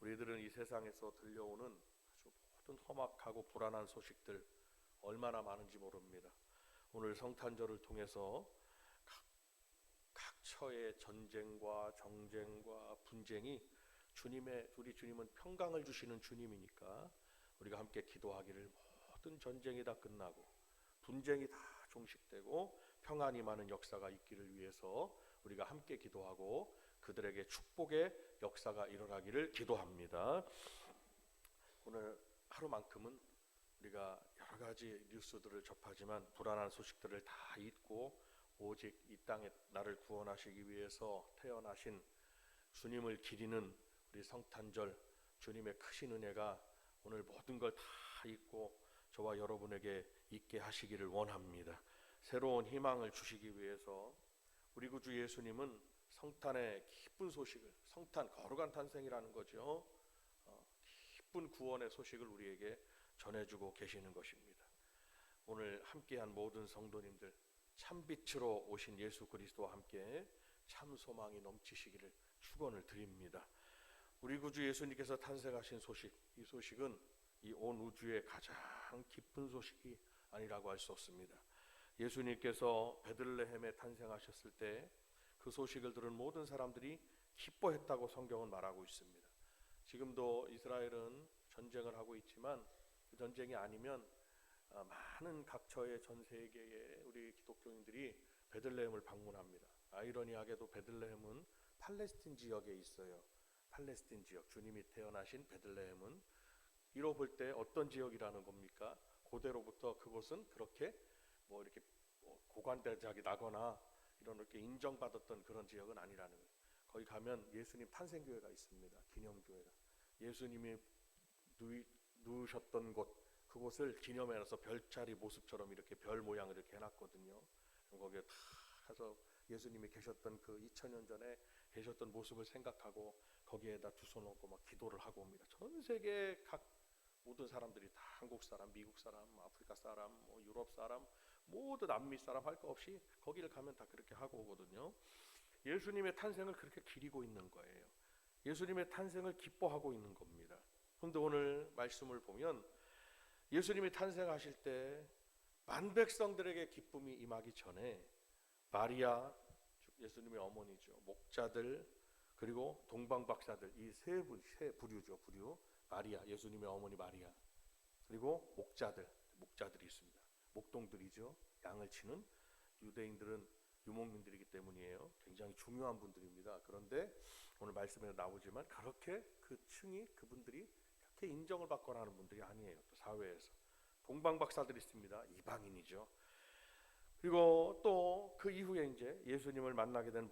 우리들은 이 세상에서 들려오는 아주 모든 험악하고 불안한 소식들 얼마나 많은지 모릅니다. 오늘 성탄절을 통해서 각처의 전쟁과 정쟁과 분쟁이 우리 주님은 평강을 주시는 주님이니까 우리가 함께 기도하기를, 모든 전쟁이 다 끝나고 분쟁이 다 종식되고 평안이 많은 역사가 있기를 위해서 우리가 함께 기도하고 그들에게 축복의 역사가 일어나기를 기도합니다. 오늘 하루만큼은 우리가 여러 가지 뉴스들을 접하지만 불안한 소식들을 다 잊고 오직 이 땅에 나를 구원하시기 위해서 태어나신 주님을 기리는 우리 성탄절, 주님의 크신 은혜가 오늘 모든 걸 다 잊고 저와 여러분에게 있게 하시기를 원합니다. 새로운 희망을 주시기 위해서 우리 구주 예수님은 성탄의 기쁜 소식을, 성탄 거룩한 탄생이라는 거죠. 기쁜 구원의 소식을 우리에게 전해주고 계시는 것입니다. 오늘 함께한 모든 성도님들, 참빛으로 오신 예수 그리스도와 함께 참 소망이 넘치시기를 축원을 드립니다. 우리 구주 예수님께서 탄생하신 소식, 이 소식은 이 온 우주의 가장 기쁜 소식이 아니라고 할 수 없습니다. 예수님께서 베들레헴에 탄생하셨을 때 그 소식을 들은 모든 사람들이 기뻐했다고 성경은 말하고 있습니다. 지금도 이스라엘은 전쟁을 하고 있지만 그 전쟁이 아니면 많은 각처의 전 세계의 우리 기독교인들이 베들레헴을 방문합니다. 아이러니하게도 베들레헴은 팔레스틴 지역에 있어요. 팔레스틴 지역, 주님이 태어나신 베들레헴은 이로 볼 때 어떤 지역이라는 겁니까? 고대로부터 그곳은 그렇게 이렇게 고관대작이 나거나 이렇게 인정받았던 그런 지역은 아니라는 거예요. 거기 가면 예수님 탄생교회가 있습니다. 기념교회가. 예수님이 누우셨던 곳, 그곳을 기념해서 별자리 모습처럼 이렇게 별 모양을 이렇게 해놨거든요. 거기에 다 가서 예수님이 계셨던 그 2000년 전에 계셨던 모습을 생각하고 거기에다 두 손 얹고 막 기도를 하고 옵니다. 전 세계 각 모든 사람들이 다 한국 사람, 미국 사람, 아프리카 사람, 유럽 사람, 모두 남미 사람 할 거 없이 거기를 가면 다 그렇게 하고 오거든요. 예수님의 탄생을 그렇게 기리고 있는 거예요. 예수님의 탄생을 기뻐하고 있는 겁니다. 그런데 오늘 말씀을 보면 예수님이 탄생하실 때 만백성들에게 기쁨이 임하기 전에 마리아, 예수님의 어머니죠, 목자들, 그리고 동방박사들, 이 세 부류죠. 부류. 마리아, 예수님의 어머니 마리아, 그리고 목자들이 있습니다. 목동들이죠. 양을 치는 유대인들은 유목민들이기 때문이에요. 굉장히 중요한 분들입니다. 그런데 오늘 말씀에 나오지만 그렇게 그 층이, 그분들이 그렇게 인정을 받거나 하는 분들이 아니에요. 또 사회에서 동방박사들이 있습니다. 이방인이죠. 그리고 또 그 이후에 이제 예수님을 만나게 된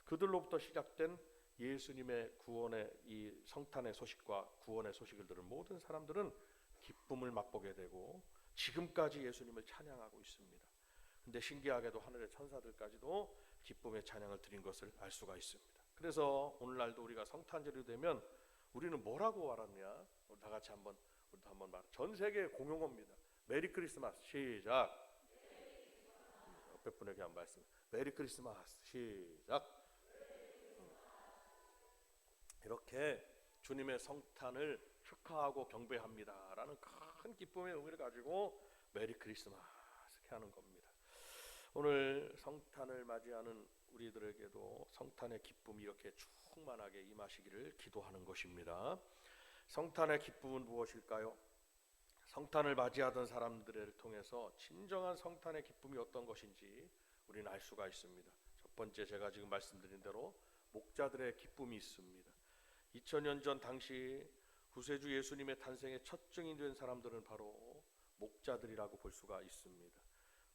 그들로부터 시작된 예수님의 구원의 이 성탄의 소식과 구원의 소식을 들은 모든 사람들은 기쁨을 맛보게 되고 지금까지 예수님을 찬양하고 있습니다. 근데 신기하게도 하늘의 천사들까지도 기쁨의 찬양을 드린 것을 알 수가 있습니다. 그래서 오늘날도 우리가 성탄절이 되면 우리는 뭐라고 말하느냐? 우리 다 같이 우리도 한번 말. 전 세계 공용어입니다. 메리 크리스마스. 시작. 옆에 분에게 한 말씀. 메리 크리스마스. 시작. 이렇게 주님의 성탄을 축하하고 경배합니다라는 큰 기쁨의 의미를 가지고 메리 크리스마스 이렇게 하는 겁니다. 오늘 성탄을 맞이하는 우리들에게도 성탄의 기쁨이 이렇게 충만하게 임하시기를 기도하는 것입니다. 성탄의 기쁨은 무엇일까요? 성탄을 맞이하던 사람들을 통해서 진정한 성탄의 기쁨이 어떤 것인지 우리는 알 수가 있습니다. 첫 번째, 제가 지금 말씀드린 대로 목자들의 기쁨이 있습니다. 2000년 전 당시 구세주 예수님의 탄생의 첫 증인 된 사람들은 바로 목자들이라고 볼 수가 있습니다.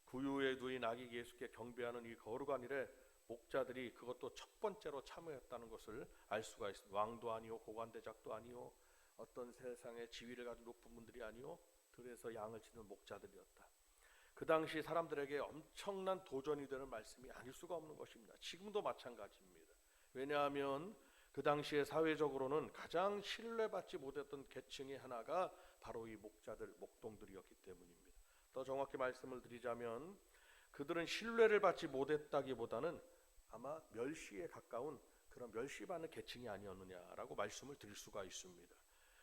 구유에 누인 아기 예수께 경배하는 이 거룩한 일에 목자들이 그것도 첫 번째로 참여했다는 것을 알 수가 있습니다. 왕도 아니요, 고관대작도 아니요, 어떤 세상의 지위를 가진 높은 분들이 아니요, 들에서 양을 치는 목자들이었다. 그 당시 사람들에게 엄청난 도전이 되는 말씀이 아닐 수가 없는 것입니다. 지금도 마찬가지입니다. 왜냐하면 그 당시에 사회적으로는 가장 신뢰받지 못했던 계층의 하나가 바로 이 목자들, 목동들이었기 때문입니다. 더 정확히 말씀을 드리자면 그들은 신뢰를 받지 못했다기보다는 아마 멸시에 가까운 그런 멸시받는 계층이 아니었느냐라고 말씀을 드릴 수가 있습니다.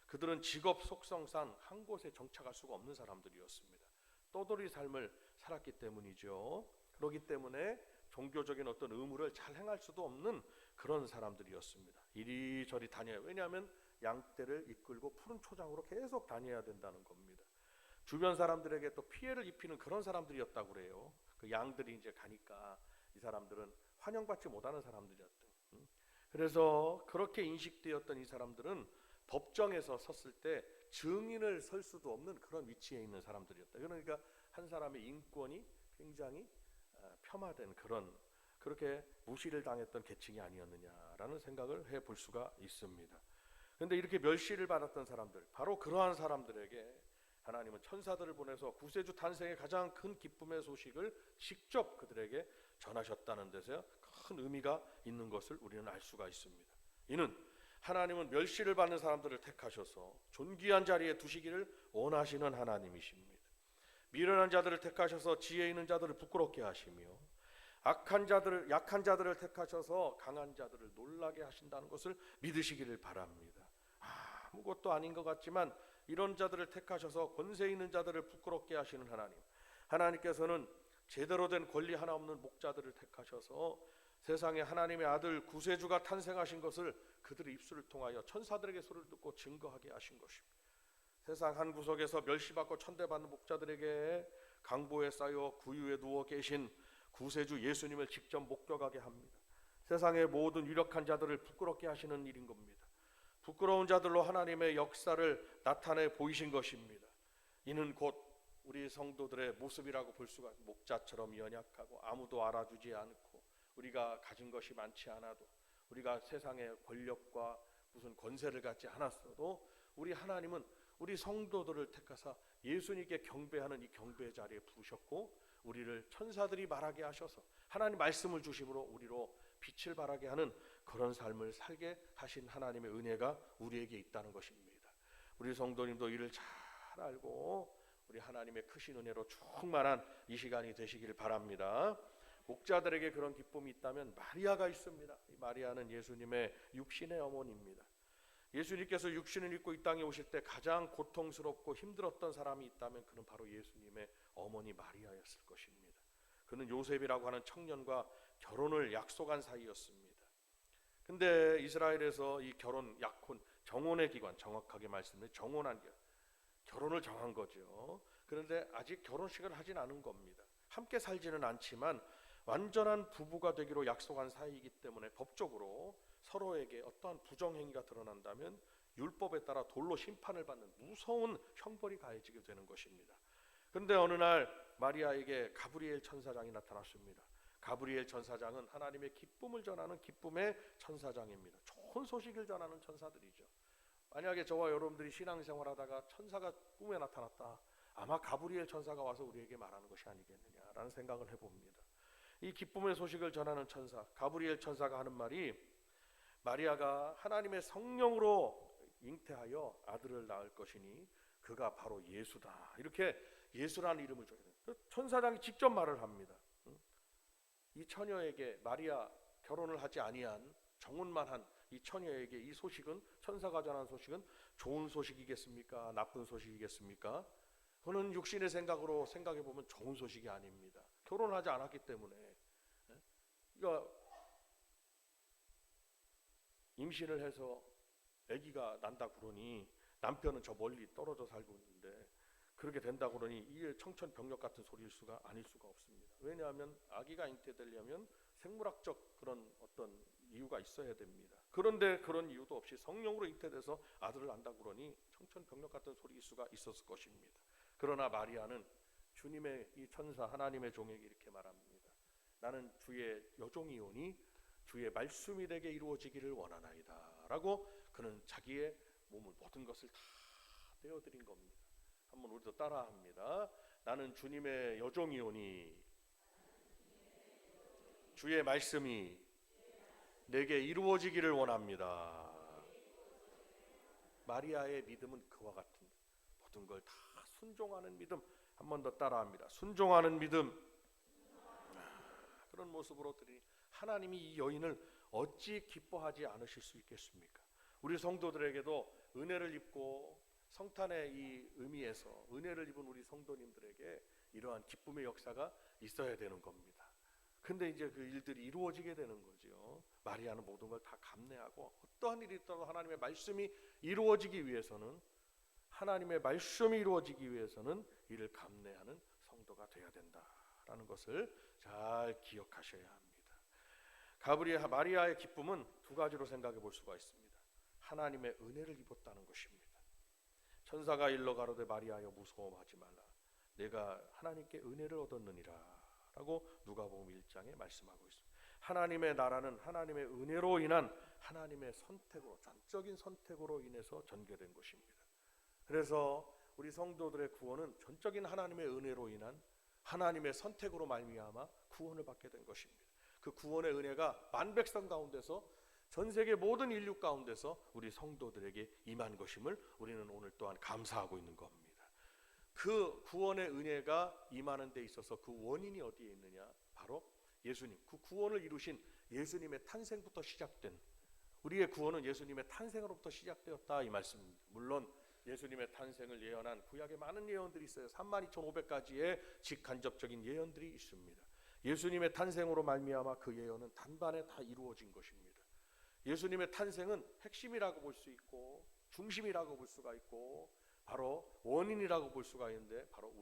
그들은 직업 속성상 한 곳에 정착할 수가 없는 사람들이었습니다. 떠돌이 삶을 살았기 때문이죠. 그렇기 때문에 종교적인 어떤 의무를 잘 행할 수도 없는 그런 사람들이었습니다. 이리저리 다녀요. 왜냐하면 양떼를 이끌고 푸른 초장으로 계속 다녀야 된다는 겁니다. 주변 사람들에게 또 피해를 입히는 그런 사람들이었다고 그래요. 그 양들이 이제 가니까 이 사람들은 환영받지 못하는 사람들이었던. 그래서 그렇게 인식되었던 이 사람들은 법정에서 섰을 때 증인을 설 수도 없는 그런 위치에 있는 사람들이었다. 그러니까 한 사람의 인권이 굉장히 폄하된 그렇게 무시를 당했던 계층이 아니었느냐라는 생각을 해볼 수가 있습니다. 그런데 이렇게 멸시를 받았던 사람들, 바로 그러한 사람들에게 하나님은 천사들을 보내서 구세주 탄생의 가장 큰 기쁨의 소식을 직접 그들에게 전하셨다는 데서 큰 의미가 있는 것을 우리는 알 수가 있습니다. 이는 하나님은 멸시를 받는 사람들을 택하셔서 존귀한 자리에 두시기를 원하시는 하나님이십니다. 미련한 자들을 택하셔서 지혜 있는 자들을 부끄럽게 하시며 약한 자들을 택하셔서 강한 자들을 놀라게 하신다는 것을 믿으시기를 바랍니다. 아무것도 아닌 것 같지만 이런 자들을 택하셔서 권세 있는 자들을 부끄럽게 하시는 하나님께서는 제대로 된 권리 하나 없는 목자들을 택하셔서 세상에 하나님의 아들 구세주가 탄생하신 것을 그들의 입술을 통하여 천사들에게 소리를 듣고 증거하게 하신 것입니다. 세상 한 구석에서 멸시받고 천대받는 목자들에게 강보에 쌓여 구유에 누워 계신 구세주 예수님을 직접 목격하게 합니다. 세상의 모든 유력한 자들을 부끄럽게 하시는 일인 겁니다. 부끄러운 자들로 하나님의 역사를 나타내 보이신 것입니다. 이는 곧 우리 성도들의 모습이라고 볼 수가 있습니다. 목자처럼 연약하고 아무도 알아주지 않고 우리가 가진 것이 많지 않아도 우리가 세상의 권력과 무슨 권세를 갖지 않았어도 우리 하나님은 우리 성도들을 택하사 예수님께 경배하는 이 경배 자리에 부르셨고 우리를 천사들이 말하게 하셔서 하나님 말씀을 주심으로 우리로 빛을 발하게 하는 그런 삶을 살게 하신 하나님의 은혜가 우리에게 있다는 것입니다. 우리 성도님도 이를 잘 알고 우리 하나님의 크신 은혜로 충만한 이 시간이 되시길 바랍니다. 목자들에게 그런 기쁨이 있다면 마리아가 있습니다. 이 마리아는 예수님의 육신의 어머니입니다. 예수님께서 육신을 입고 이 땅에 오실 때 가장 고통스럽고 힘들었던 사람이 있다면 그는 바로 예수님의 어머니 마리아였을 것입니다. 그는 요셉이라고 하는 청년과 결혼을 약속한 사이였습니다. 근데 이스라엘에서 이 결혼 약혼 정혼의 기관, 정확하게 말씀드리면 정혼한 결혼을 정한 거죠. 그런데 아직 결혼식을 하진 않은 겁니다. 함께 살지는 않지만 완전한 부부가 되기로 약속한 사이이기 때문에 법적으로 서로에게 어떠한 부정행위가 드러난다면 율법에 따라 돌로 심판을 받는 무서운 형벌이 가해지게 되는 것입니다. 그런데 어느 날 마리아에게 가브리엘 천사장이 나타났습니다. 가브리엘 천사장은 하나님의 기쁨을 전하는 기쁨의 천사장입니다. 좋은 소식을 전하는 천사들이죠. 만약에 저와 여러분들이 신앙생활하다가 천사가 꿈에 나타났다. 아마 가브리엘 천사가 와서 우리에게 말하는 것이 아니겠느냐라는 생각을 해봅니다. 이 기쁨의 소식을 전하는 천사 가브리엘 천사가 하는 말이 마리아가 하나님의 성령으로 잉태하여 아들을 낳을 것이니 그가 바로 예수다. 이렇게 예수라는 이름을 줘야 돼요. 천사장이 직접 말을 합니다. 이 처녀에게 마리아 결혼을 하지 아니한 정혼만 한 이 처녀에게 이 소식은 천사가 전한 소식은 좋은 소식이겠습니까? 나쁜 소식이겠습니까? 그는 육신의 생각으로 생각해 보면 좋은 소식이 아닙니다. 결혼하지 않았기 때문에 그러니까 임신을 해서 아기가 난다 그러니 남편은 저 멀리 떨어져 살고 있는데 그렇게 된다 그러니 이게 청천벽력 같은 소리일 수가 아닐 수가 없습니다. 왜냐하면 아기가 잉태되려면 생물학적 그런 어떤 이유가 있어야 됩니다. 그런데 그런 이유도 없이 성령으로 잉태돼서 아들을 낳는다 그러니 청천벽력 같은 소리일 수가 있었을 것입니다. 그러나 마리아는 주님의 이 천사 하나님의 종에게 이렇게 말합니다. 나는 주의 여종이오니 주의 말씀이 내게 이루어지기를 원하나이다 라고 그는 자기의 몸을 모든 것을 다 내어드린 겁니다. 한번 우리도 따라합니다. 나는 주님의 여종이오니 주의 말씀이 내게 이루어지기를 원합니다. 마리아의 믿음은 그와 같은 모든 걸 다 순종하는 믿음. 한 번 더 따라합니다. 순종하는 믿음. 그런 모습으로 드리니 하나님이 이 여인을 어찌 기뻐하지 않으실 수 있겠습니까? 우리 성도들에게도 은혜를 입고 성탄의 이 의미에서 은혜를 입은 우리 성도님들에게 이러한 기쁨의 역사가 있어야 되는 겁니다. 근데 이제 그 일들이 이루어지게 되는 거죠. 마리아는 모든 걸 다 감내하고 어떠한 일이 있더라도 하나님의 말씀이 이루어지기 위해서는 이를 감내하는 성도가 되어야 된다라는 것을 잘 기억하셔야 합니다. 마리아의 기쁨은 두 가지로 생각해 볼 수가 있습니다. 하나님의 은혜를 입었다는 것입니다. 천사가 일러 가로되 마리아여 무서워하지 말라. 내가 하나님께 은혜를 얻었느니라 라고 누가복음 1장에 말씀하고 있습니다. 하나님의 나라는 하나님의 은혜로 인한 하나님의 선택으로, 전적인 선택으로 인해서 전개된 것입니다. 그래서 우리 성도들의 구원은 전적인 하나님의 은혜로 인한 하나님의 선택으로 말미암아 구원을 받게 된 것입니다. 그 구원의 은혜가 만백성 가운데서, 전 세계 모든 인류 가운데서 우리 성도들에게 임한 것임을 우리는 오늘 또한 감사하고 있는 겁니다. 그 구원의 은혜가 임하는 데 있어서 그 원인이 어디에 있느냐? 바로 예수님, 그 구원을 이루신 예수님의 탄생부터 시작된, 우리의 구원은 예수님의 탄생으로부터 시작되었다 이 말씀입니다. 물론 예수님의 탄생을 예언한 구약에 많은 예언들이 있어요. 32,500가지의 직간접적인 예언들이 있습니다. 예수님의 탄생으로 말미암아 그 예언은 단번에 다 이루어진 것입니다. 예수님의 탄생은 핵심이라고 볼 수 있고 중심이라고 볼 수가 있고 바로 원인이라고 볼 수가 있는데, 바로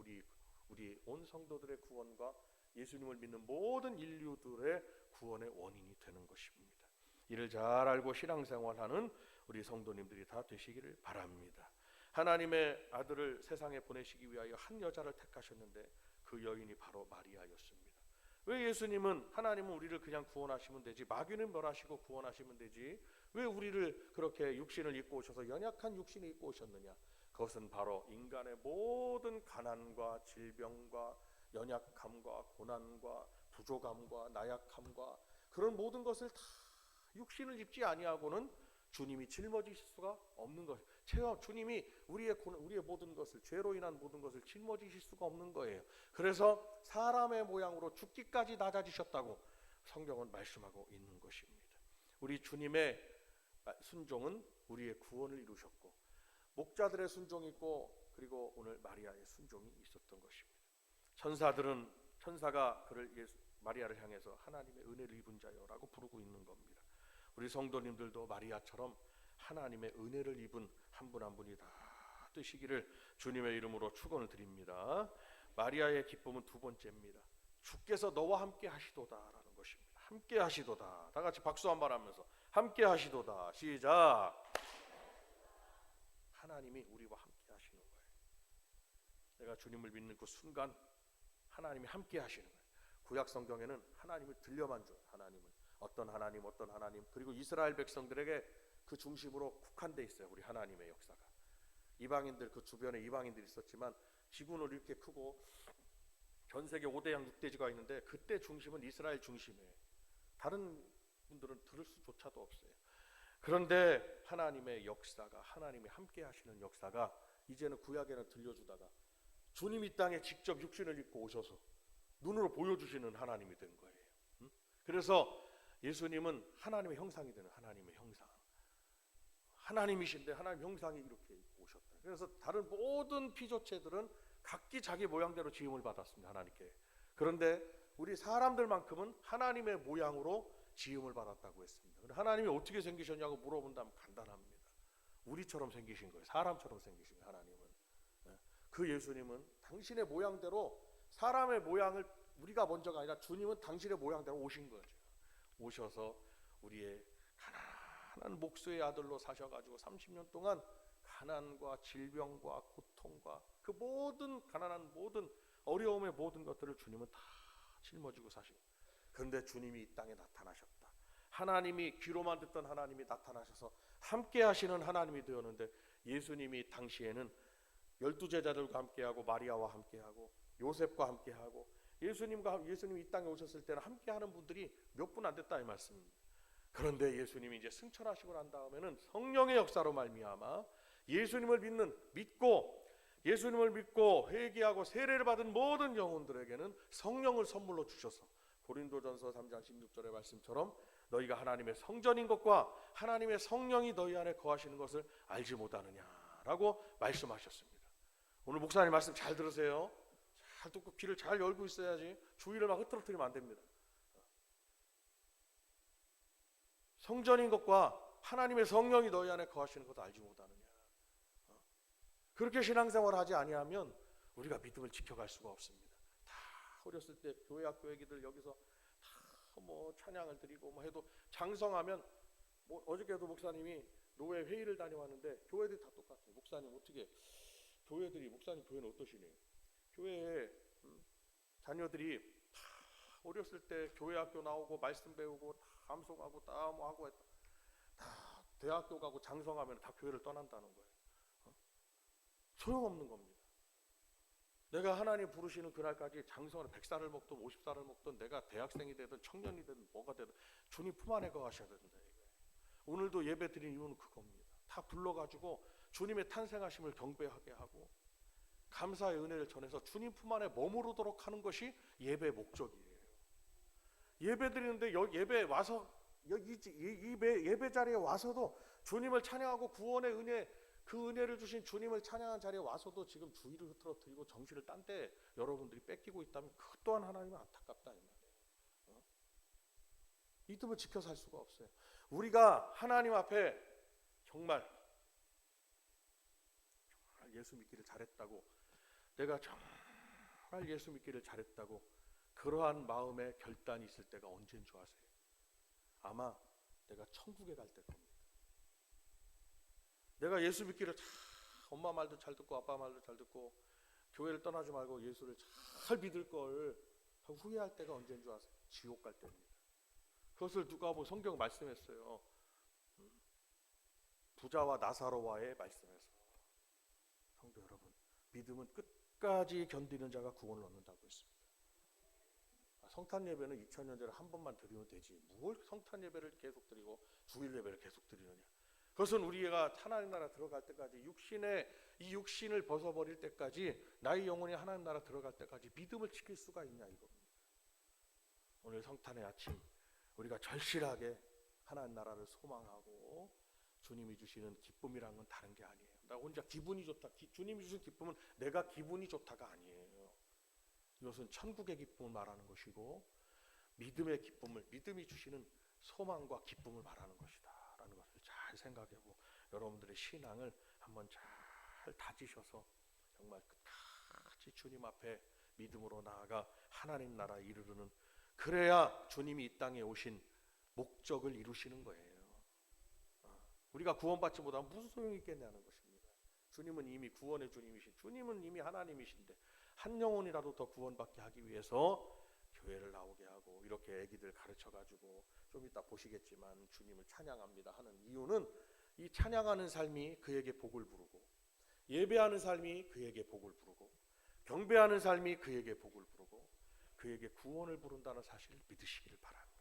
우리 온 성도들의 구원과 예수님을 믿는 모든 인류들의 구원의 원인이 되는 것입니다. 이를 잘 알고 신앙생활하는 우리 성도님들이 다 되시기를 바랍니다. 하나님의 아들을 세상에 보내시기 위하여 한 여자를 택하셨는데 그 여인이 바로 마리아였습니다. 왜 하나님은 우리를 그냥 구원하시면 되지, 마귀는 멸하시고 구원하시면 되지, 왜 우리를 그렇게 육신을 입고 오셔서 연약한 육신을 입고 오셨느냐? 그것은 바로 인간의 모든 가난과 질병과 연약함과 고난과 부족함과 나약함과 그런 모든 것을 다 육신을 입지 아니하고는 주님이 짊어지실 수가 없는 것. 주님이 우리의 모든 것을, 죄로 인한 모든 것을 짊어지실 수가 없는 거예요. 그래서 사람의 모양으로 죽기까지 낮아지셨다고 성경은 말씀하고 있는 것입니다. 우리 주님의 순종은 우리의 구원을 이루셨고, 목자들의 순종이 있고, 그리고 오늘 마리아의 순종이 있었던 것입니다. 천사가 마리아를 향해서 하나님의 은혜를 입은 자여라고 부르고 있는 겁니다. 우리 성도님들도 마리아처럼 하나님의 은혜를 입은 한 분 한 분이 다 되시기를 주님의 이름으로 축원을 드립니다. 마리아의 기쁨은 두 번째입니다. 주께서 너와 함께 하시도다라는 것입니다. 함께 하시도다. 다 같이 박수 한번 하면서 함께 하시도다. 시작. 하나님이 우리와 함께 하시는 거예요. 내가 주님을 믿는 그 순간 하나님이 함께 하시는 거예요. 구약 성경에는 하나님을 들려만 준 어떤 하나님, 그리고 이스라엘 백성들에게 그 중심으로 국한돼 있어요. 우리 하나님의 역사가. 이방인들, 그 주변에 이방인들이 있었지만 지구는 이렇게 크고 전 세계 5대양 6대지가 있는데 그때 중심은 이스라엘 중심이에요. 다른 분들은 들을 수조차도 없어요. 그런데 하나님의 역사가, 하나님이 함께 하시는 역사가 이제는 구약에는 들려주다가 주님이 땅에 직접 육신을 입고 오셔서 눈으로 보여주시는 하나님이 된 거예요. 그래서 예수님은 하나님의 형상이 되는 하나님의 형상. 하나님이신데 하나님 형상이 이렇게 오셨다. 그래서 다른 모든 피조체들은 각기 자기 모양대로 지음을 받았습니다. 하나님께. 그런데 우리 사람들만큼은 하나님의 모양으로 지음을 받았다고 했습니다. 하나님이 어떻게 생기셨냐고 물어본다면 간단합니다. 우리처럼 생기신 거예요. 사람처럼 생기신 거예요. 하나님은. 그 예수님은 당신의 모양대로, 사람의 모양을 우리가 먼저가 아니라 주님은 당신의 모양대로 오신 거죠. 오셔서 우리의 가난한 목수의 아들로 사셔가지고 30년 동안 가난과 질병과 고통과 그 모든 가난한 모든 어려움의 모든 것들을 주님은 다 짊어지고 사시고, 그런데 주님이 이 땅에 나타나셨다. 하나님이, 귀로만 듣던 하나님이 나타나셔서 함께 하시는 하나님이 되었는데, 예수님이 당시에는 12제자들과 함께하고 마리아와 함께하고 요셉과 함께하고 예수님이 이 땅에 오셨을 때는 함께하는 분들이 몇 분 안 됐다 이 말씀입니다. 그런데 예수님이 이제 승천하시고 난 다음에는 성령의 역사로 말미암아 예수님을 믿고 회개하고 세례를 받은 모든 영혼들에게는 성령을 선물로 주셔서 고린도전서 3장 16절의 말씀처럼 너희가 하나님의 성전인 것과 하나님의 성령이 너희 안에 거하시는 것을 알지 못하느냐라고 말씀하셨습니다. 오늘 목사님 말씀 잘 들으세요. 잘 듣고 귀를 잘 열고 있어야지 주의를 막 흐트러뜨리면 안 됩니다. 성전인 것과 하나님의 성령이 너희 안에 거하시는 것도 알지 못하느냐. 그렇게 신앙생활을 하지 아니하면 우리가 믿음을 지켜갈 수가 없습니다. 다 어렸을 때 교회 학교 애기들 여기서 다 뭐 찬양을 드리고 뭐 해도 장성하면 뭐 어저께도 목사님이 노회 회의를 다녀왔는데 교회들이 다 똑같아요. 목사님 어떻게 교회들이 목사님 교회는 어떠시네요? 교회에 자녀들이 다 어렸을 때 교회 학교 나오고 말씀 배우고 다 감속하고 다 뭐 하고 했다. 다 대학교 가고 장성하면 다 교회를 떠난다는 거예요. 소용없는 겁니다. 내가 하나님 부르시는 그날까지 장성을 100살을 먹든 50살을 먹든 내가 대학생이 되든 청년이 되든 뭐가 되든 주님 품 안에 거하셔야 된다 이거예요. 오늘도 예배 드린 이유는 그겁니다. 다 불러가지고 주님의 탄생하심을 경배하게 하고 감사의 은혜를 전해서 주님 품 안에 머무르도록 하는 것이 예배의 목적이에요. 예배 드리는데 예배 와서 예배 자리에 와서도 주님을 찬양하고 구원의 은혜, 그 은혜를 주신 주님을 찬양한 자리에 와서도 지금 주의를 흐트러뜨리고 정신을 딴 데 여러분들이 뺏기고 있다면 그것 또한 하나님은 안타깝다 이 말이에요. 믿음을 지켜 살 수가 없어요. 우리가 하나님 앞에 정말 예수 믿기를 잘했다고, 내가 정말 예수 믿기를 잘했다고 그러한 마음의 결단이 있을 때가 언제인 줄 아세요? 아마 내가 천국에 갈 때일 겁니다. 내가 예수 믿기를 엄마 말도 잘 듣고 아빠 말도 잘 듣고 교회를 떠나지 말고 예수를 잘 믿을 걸 후회할 때가 언제인 줄 아세요? 지옥 갈 때입니다. 그것을 누가 뭐 성경 말씀했어요. 부자와 나사로와의 말씀에서. 성도 여러분, 믿음은 끝까지 견디는 자가 구원을 얻는다고 했습니다. 성탄 예배는 2000년 전에 한 번만 드리면 되지 뭘 성탄 예배를 계속 드리고 주일 예배를 계속 드리느냐. 그것은 우리가 하나님 나라 들어갈 때까지 이 육신을 벗어버릴 때까지 나의 영혼이 하나님 나라 들어갈 때까지 믿음을 지킬 수가 있냐 이겁니다. 오늘 성탄의 아침 우리가 절실하게 하나님 나라를 소망하고 주님이 주시는 기쁨이란 건 다른 게 아니에요. 나 혼자 기분이 좋다. 주님이 주신 기쁨은 내가 기분이 좋다가 아니에요. 이것은 천국의 기쁨을 말하는 것이고 믿음의 기쁨을, 믿음이 주시는 소망과 기쁨을 말하는 것이다 라는 것을 잘 생각하고 여러분들의 신앙을 한번 잘 다지셔서 정말 끝까지 주님 앞에 믿음으로 나아가 하나님 나라에 이르르는, 그래야 주님이 이 땅에 오신 목적을 이루시는 거예요. 우리가 구원받지 못하면 무슨 소용이 있겠냐는 것입니다. 주님은 이미 구원의 주님이신, 주님은 이미 하나님이신데 한 영혼이라도 더 구원받게 하기 위해서 교회를 나오게 하고 이렇게 애기들 가르쳐가지고 좀 이따 보시겠지만 주님을 찬양합니다 하는 이유는 이 찬양하는 삶이 그에게 복을 부르고 예배하는 삶이 그에게 복을 부르고 경배하는 삶이 그에게 복을 부르고 그에게 구원을 부른다는 사실을 믿으시기를 바랍니다.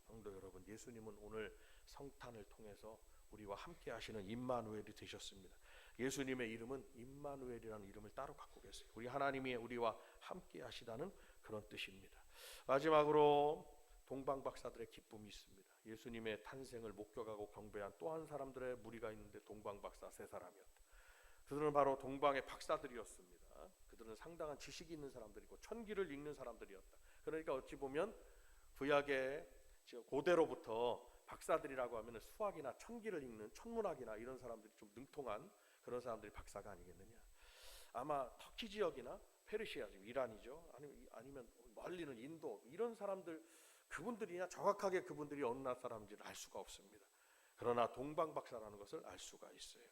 성도 여러분, 예수님은 오늘 성탄을 통해서 우리와 함께 하시는 임마누엘이 되셨습니다. 예수님의 이름은 임마누엘이라는 이름을 따로 갖고 계세요. 우리 하나님이 우리와 함께 하시다는 그런 뜻입니다. 마지막으로 동방박사들의 기쁨이 있습니다. 예수님의 탄생을 목격하고 경배한 또 한 사람들의 무리가 있는데 동방박사 세 사람이었다. 그들은 바로 동방의 박사들이었습니다. 그들은 상당한 지식이 있는 사람들이고 천기를 읽는 사람들이었다. 그러니까 어찌 보면 구약의 고대로부터 박사들이라고 하면 수학이나 천기를 읽는 천문학이나 이런 사람들이 좀 능통한 그런 사람들이 박사가 아니겠느냐. 아마 터키 지역이나 페르시아, 이란이죠. 아니면 멀리는 인도, 이런 사람들, 그분들이냐 정확하게 그분들이 어느 나라 사람인지를 알 수가 없습니다. 그러나 동방박사라는 것을 알 수가 있어요.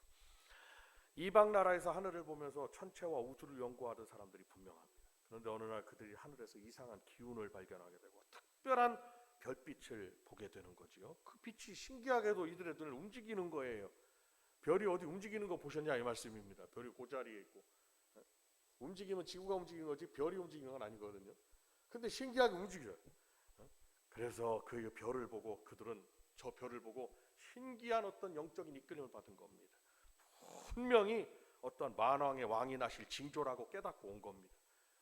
이방 나라에서 하늘을 보면서 천체와 우주를 연구하던 사람들이 분명합니다. 그런데 어느 날 그들이 하늘에서 이상한 기운을 발견하게 되고 특별한 별빛을 보게 되는 거지요. 그 빛이 신기하게도 이들의 눈을 움직이는 거예요. 별이 어디 움직이는 거 보셨냐 이 말씀입니다. 별이 그 자리에 있고 움직이면 지구가 움직이는 거지 별이 움직이는 건 아니거든요. 근데 신기하게 움직여요. 그래서 그 별을 보고 그들은 저 별을 보고 신기한 어떤 영적인 이끌림을 받은 겁니다. 분명히 어떤 만왕의 왕이 나실 징조라고 깨닫고 온 겁니다.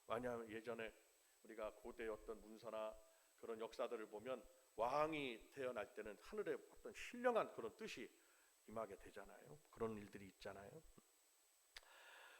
왜냐하면 예전에 우리가 고대 어떤 문서나 그런 역사들을 보면 왕이 태어날 때는 하늘에 어떤 신령한 그런 뜻이 임하게 되잖아요. 그런 일들이 있잖아요.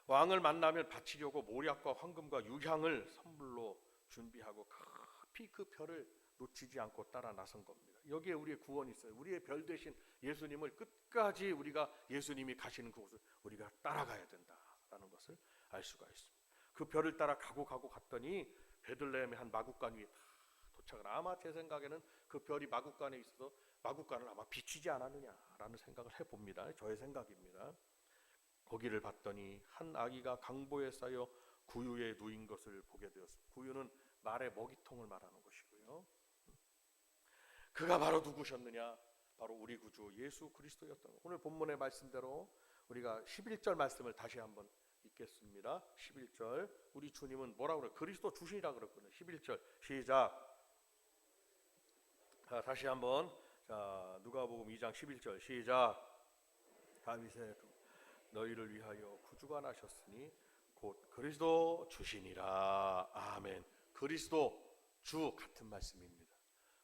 왕을 만나면 바치려고 모략과 황금과 유향을 선물로 준비하고 급히 그 별을 놓치지 않고 따라 나선 겁니다. 여기에 우리의 구원이 있어요. 우리의 별 되신 예수님을 끝까지 우리가 예수님이 가시는 그곳을 우리가 따라가야 된다라는 것을 알 수가 있습니다. 그 별을 따라 가고 갔더니 베들레헴의 한 마구간 위에 다 도착을. 아마 제 생각에는 그 별이 마구간에 있어서 마구간을 아마 비추지 않았느냐라는 생각을 해봅니다. 저의 생각입니다. 거기를 봤더니 한 아기가 강보에 쌓여 구유에 누인 것을 보게 되었습니다. 구유는 말의 먹이통을 말하는 것이고요. 그가 바로 누구셨느냐? 바로 우리 구주 예수 그리스도였던 것. 오늘 본문의 말씀대로 우리가 11절 말씀을 다시 한번 읽겠습니다. 11절 우리 주님은 뭐라고 그래요? 그리스도 주시니라 그랬거든요. 11절 시작. 자, 다시 한번 누가복음 2장 11절 시작. 다윗의 너희를 위하여 구주가 나셨으니 곧 그리스도 주시니라. 아멘. 그리스도 주 같은 말씀입니다.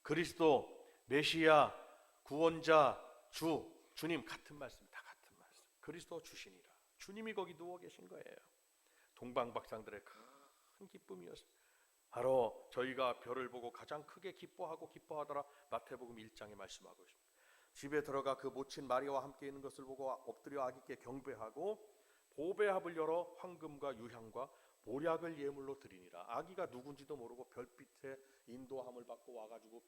그리스도 메시아 구원자 주님 같은 말씀, 다 같은 말씀. 그리스도 주시니라. 주님이 거기 누워 계신 거예요. 동방박사들의 큰 기쁨이었습니다. 바로 저희가 별을 보고 가장 크게 기뻐하더라. 마태복음 1장에 말씀하고 있습니다. 집에 들어가 그 모친 마리아와 함께 있는 것을 보고 엎드려 아기께 경배하고 보배합을 열어 황금과 유향과 모략을 예물로 드리니라. 아기가 누군지도 모르고 별빛에 인도함을 받고 와가지고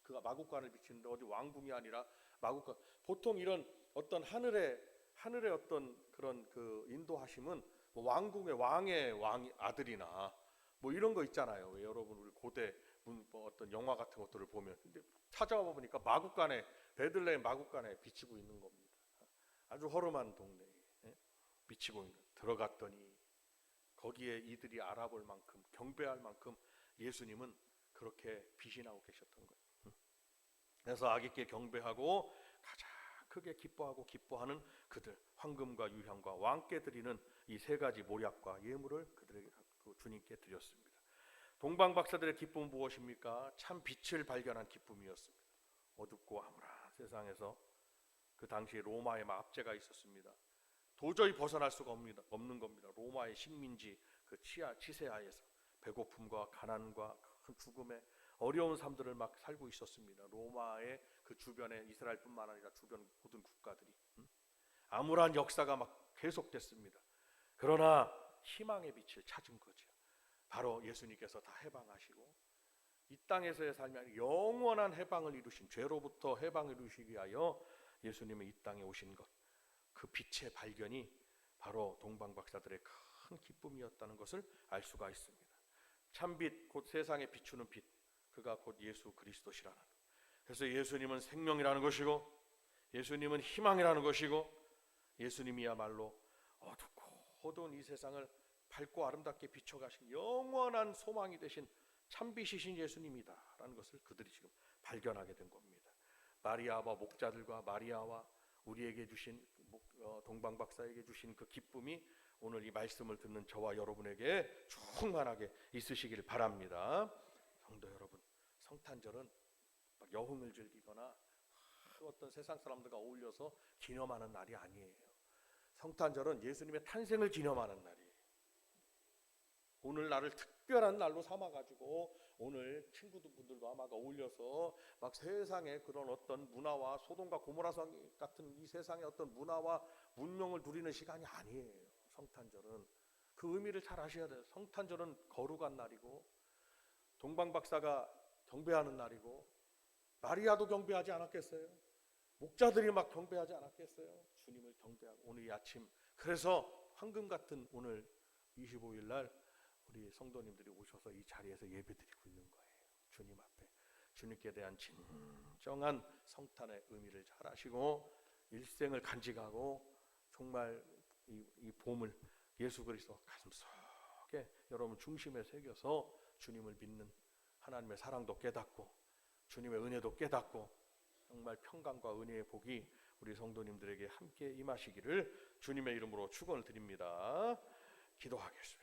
그가 마구간을 비치는데 어디 왕궁이 아니라 마구간. 보통 이런 어떤 하늘의 어떤 그런 그 인도하심은 뭐 왕궁의 왕의 아들이나 뭐 이런 거 있잖아요. 왜 여러분 우리 고대 뭐 어떤 영화 같은 것들을 보면 근데 찾아와 보니까 마구간에 베들레헴 마구간에 비치고 있는 겁니다. 아주 허름한 동네에 비치고 있는. 들어갔더니 거기에 이들이 알아볼 만큼 경배할 만큼 예수님은 그렇게 빛이 나고 계셨던 거예요. 그래서 아기께 경배하고 가장 크게 기뻐하는 그들 황금과 유향과 왕께 드리는 이 세 가지 모략과 예물을 그들에게 주님께 드렸습니다. 동방박사들의 기쁨은 무엇입니까? 참 빛을 발견한 기쁨이었습니다. 어둡고 암울한 세상에서 그 당시에 로마의 압제가 있었습니다. 도저히 벗어날 수가 없는 겁니다. 로마의 식민지 그 치세하에서 배고픔과 가난과 큰 죽음의 어려운 삶들을 막 살고 있었습니다. 로마의 그 주변에 이스라엘뿐만 아니라 주변 모든 국가들이 암울한 역사가 막 계속됐습니다. 그러나 희망의 빛을 찾은 거죠. 바로 예수님께서 다 해방하시고 이 땅에서의 삶이 아니라 영원한 해방을 이루신, 죄로부터 해방을 이루시기 위하여 예수님의 이 땅에 오신 것, 그 빛의 발견이 바로 동방박사들의 큰 기쁨이었다는 것을 알 수가 있습니다. 참빛, 곧 세상에 비추는 빛, 그가 곧 예수 그리스도시라는 것. 그래서 예수님은 생명이라는 것이고 예수님은 희망이라는 것이고 예수님이야말로 어둡고 어두운 이 세상을 밝고 아름답게 비춰가신 영원한 소망이 되신 참빛이신 예수님이다라는 것을 그들이 지금 발견하게 된 겁니다. 마리아와 목자들과 마리아와 우리에게 주신 동방박사에게 주신 그 기쁨이 오늘 이 말씀을 듣는 저와 여러분에게 충만하게 있으시기를 바랍니다. 성도 여러분, 성탄절은 막 여흥을 즐기거나 어떤 세상 사람들과 어울려서 기념하는 날이 아니에요. 성탄절은 예수님의 탄생을 기념하는 날이에요. 오늘 날을 특별한 날로 삼아가지고 오늘 친구분들과 아마 어울려서 막 세상의 그런 어떤 문화와 소돔과 고모라 같은 이 세상의 어떤 문화와 문명을 누리는 시간이 아니에요. 성탄절은 그 의미를 잘 아셔야 돼요. 성탄절은 거룩한 날이고 동방박사가 경배하는 날이고 마리아도 경배하지 않았겠어요? 목자들이 막 경배하지 않았겠어요? 주님을 경배하고 오늘 이 아침, 그래서 황금 같은 오늘 25일 날 우리 성도님들이 오셔서 이 자리에서 예배드리고 있는 거예요. 주님 앞에 주님께 대한 진정한 성탄의 의미를 잘 아시고 일생을 간직하고 정말 이 봄을 예수 그리스도 가슴속에 여러분 중심에 새겨서 주님을 믿는 하나님의 사랑도 깨닫고 주님의 은혜도 깨닫고 정말 평강과 은혜의 복이 우리 성도님들에게 함께 임하시기를 주님의 이름으로 축원을 드립니다. 기도하겠습니다.